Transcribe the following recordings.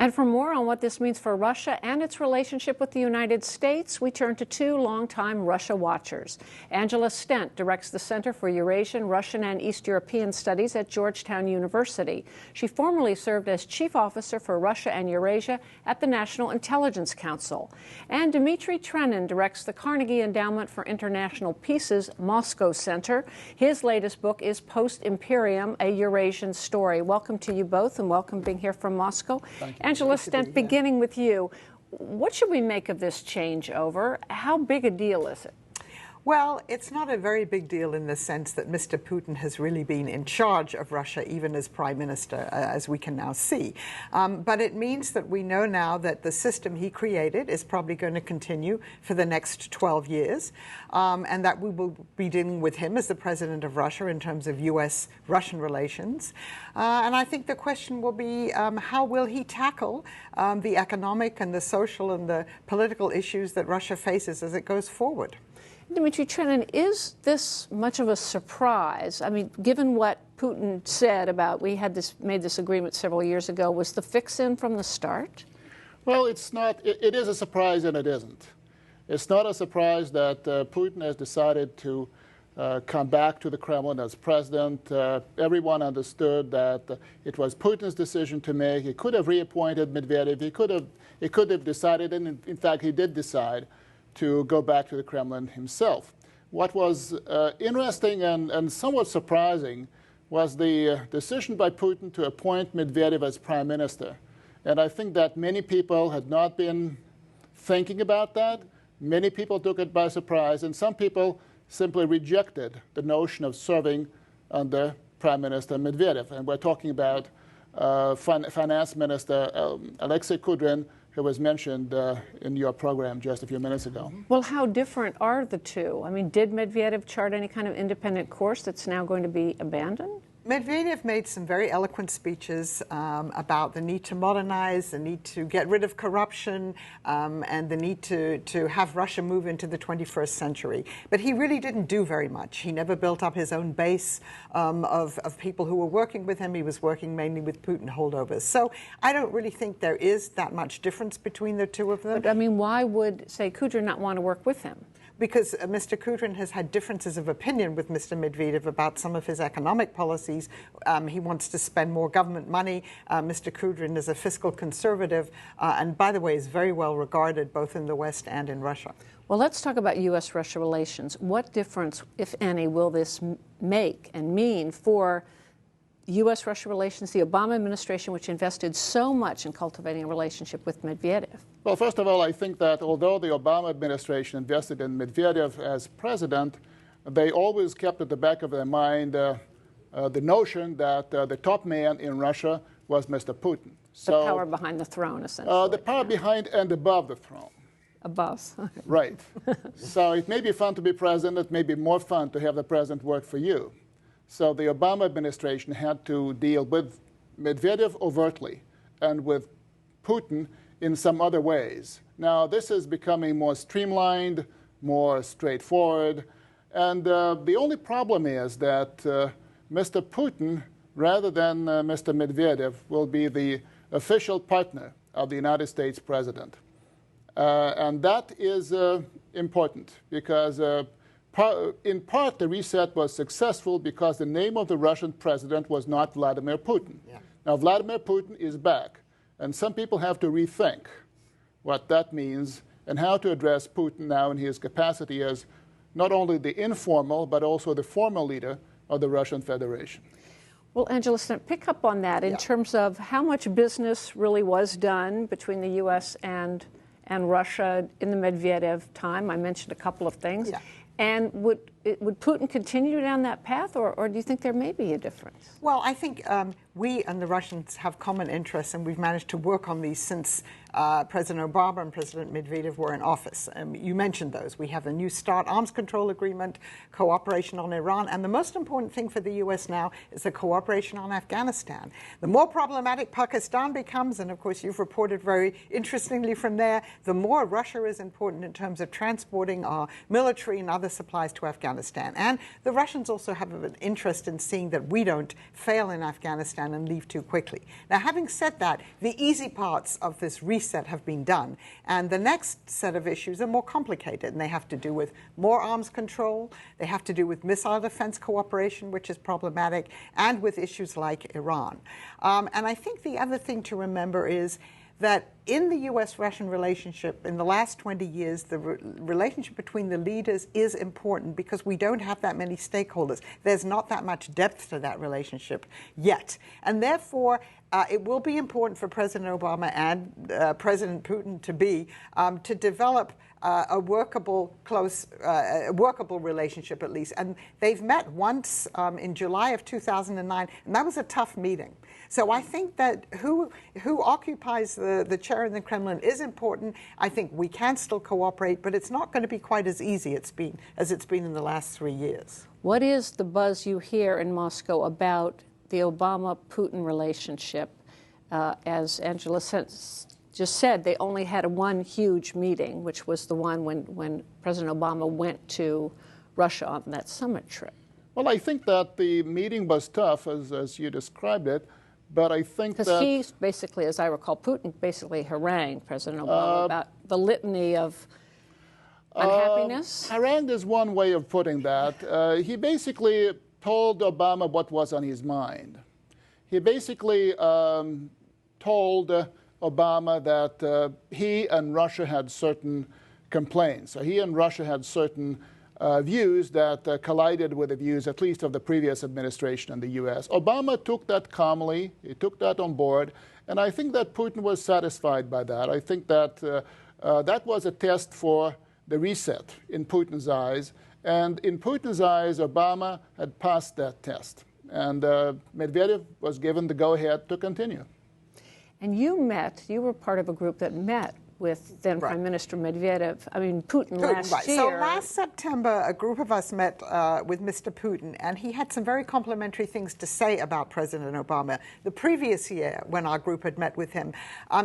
And for more on what this means for Russia and its relationship with the United States, we turn to two longtime Russia watchers. Angela Stent directs the Center for Eurasian, Russian, and East European Studies at Georgetown University. She formerly served as Chief Officer for Russia and Eurasia at the National Intelligence Council. And Dmitry Trenin directs the Carnegie Endowment for International Peace's Moscow Center. His latest book is Post-Imperium, A Eurasian Story. Welcome to you both, and welcome being here from Moscow. Angela Stent, beginning with you, what should we make of this changeover? How big a deal is it? Well, it's not a very big deal in the sense that Mr. Putin has really been in charge of Russia, even as prime minister, as we can now see. But it means that we know now that the system he created is probably going to continue for the next 12 years, and that we will be dealing with him as the president of Russia in terms of U.S.-Russian relations. And I think the question will be, how will he tackle the economic and the social and the political issues that Russia faces as it goes forward? Dmitry Trenin, is this much of a surprise? I mean, given what Putin said about made this agreement several years ago, was the fix-in from the start? Well, it's not. It is a surprise and it isn't. It's not a surprise that Putin has decided to come back to the Kremlin as president. Everyone understood that it was Putin's decision to make. He could have reappointed Medvedev. He could have decided, and in fact, he did decide to go back to the Kremlin himself. What was interesting and somewhat surprising was the decision by Putin to appoint Medvedev as prime minister. And I think that many people had not been thinking about that. Many people took it by surprise, and some people simply rejected the notion of serving under Prime Minister Medvedev. And we're talking about Finance Minister Alexei Kudrin, who was mentioned in your program just a few minutes ago. Well, how different are the two? I mean, did Medvedev chart any kind of independent course that's now going to be abandoned? Medvedev made some very eloquent speeches about the need to modernize, the need to get rid of corruption, and the need to have Russia move into the 21st century. But he really didn't do very much. He never built up his own base of people who were working with him. He was working mainly with Putin holdovers. So I don't really think there is that much difference between the two of them. But I mean, why would, say, Kudrin not want to work with him? Because Mr. Kudrin has had differences of opinion with Mr. Medvedev about some of his economic policies. He wants to spend more government money. Mr. Kudrin is a fiscal conservative, and by the way, is very well regarded both in the West and in Russia. Well, let's talk about U.S.-Russia relations. What difference, if any, will this make and mean for U.S.-Russia relations, the Obama administration, which invested so much in cultivating a relationship with Medvedev? Well, first of all, I think that although the Obama administration invested in Medvedev as president, they always kept at the back of their mind the notion that the top man in Russia was Mr. Putin. So, the power behind the throne, essentially. The power behind and above the throne. Above. Right. So it may be fun to be president. It may be more fun to have the president work for you. So the Obama administration had to deal with Medvedev overtly and with Putin in some other ways. Now, this is becoming more streamlined, more straightforward. And the only problem is that Mr. Putin, rather than Mr. Medvedev, will be the official partner of the United States president. And that is important because in part, the reset was successful because the name of the Russian president was not Vladimir Putin. Yeah. Now, Vladimir Putin is back, and some people have to rethink what that means and how to address Putin now in his capacity as not only the informal, but also the formal leader of the Russian Federation. Well, Angela, pick up on that in terms of how much business really was done between the U.S. and Russia in the Medvedev time. I mentioned a couple of things. Yeah. And would Putin continue down that path, or do you think there may be a difference? Well, I think we and the Russians have common interests, and we've managed to work on these since President Obama and President Medvedev were in office. You mentioned those. We have a New START arms control agreement, cooperation on Iran, and the most important thing for the U.S. now is the cooperation on Afghanistan. The more problematic Pakistan becomes, and of course you've reported very interestingly from there, the more Russia is important in terms of transporting our military and other supplies to Afghanistan. Afghanistan. And the Russians also have an interest in seeing that we don't fail in Afghanistan and leave too quickly. Now, having said that, the easy parts of this reset have been done, and the next set of issues are more complicated, and they have to do with more arms control, they have to do with missile defense cooperation, which is problematic, and with issues like Iran. And I think the other thing to remember is that in the U.S.-Russian relationship, in the last 20 years, the relationship between the leaders is important because we don't have that many stakeholders. There's not that much depth to that relationship yet. And therefore, it will be important for President Obama and President Putin to develop a workable, workable relationship at least. And they've met once in July of 2009, and that was a tough meeting. So I think that who occupies the chair in the Kremlin is important. I think we can still cooperate, but it's not going to be quite as easy as it's been in the last 3 years. What is the buzz you hear in Moscow about the Obama-Putin relationship? As Angela just said, they only had one huge meeting, which was the one when President Obama went to Russia on that summit trip. Well, I think that the meeting was tough, as you described it, but I think that... Because he basically, as I recall, Putin basically harangued President Obama about the litany of unhappiness. Harangued is one way of putting that. He basically told Obama what was on his mind. He basically told Obama that he and Russia had certain complaints. So he and Russia had certain views that collided with the views, at least of the previous administration in the U.S. Obama took that calmly. He took that on board. And I think that Putin was satisfied by that. I think that that was a test for the reset in Putin's eyes. And in Putin's eyes, Obama had passed that test. And Medvedev was given the go-ahead to continue. And you were part of a group that met with then Prime Minister Medvedev, Putin last year. So last September, a group of us met with Mr. Putin, and he had some very complimentary things to say about President Obama. The previous year, when our group had met with him,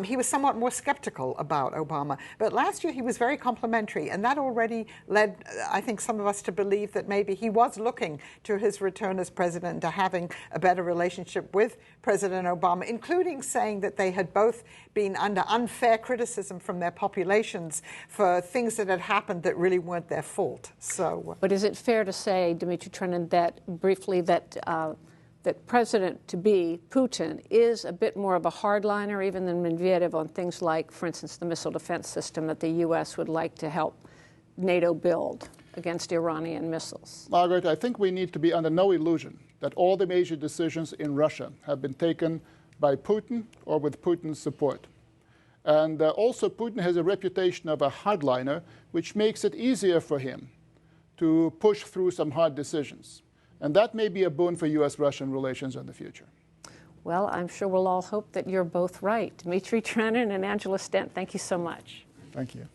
he was somewhat more skeptical about Obama. But last year, he was very complimentary, and that already led, I think, some of us to believe that maybe he was looking to his return as president, to having a better relationship with President Obama, including saying that they had both been under unfair criticism from their populations for things that had happened that really weren't their fault. So, but is it fair to say, Dmitry Trenin, that briefly that President-to-be Putin is a bit more of a hardliner even than Medvedev on things like, for instance, the missile defense system that the U.S. would like to help NATO build against Iranian missiles? Margaret, I think we need to be under no illusion that all the major decisions in Russia have been taken by Putin or with Putin's support. And also Putin has a reputation of a hardliner, which makes it easier for him to push through some hard decisions. And that may be a boon for U.S.-Russian relations in the future. Well, I'm sure we'll all hope that you're both right. Dmitry Trenin and Angela Stent, thank you so much. Thank you.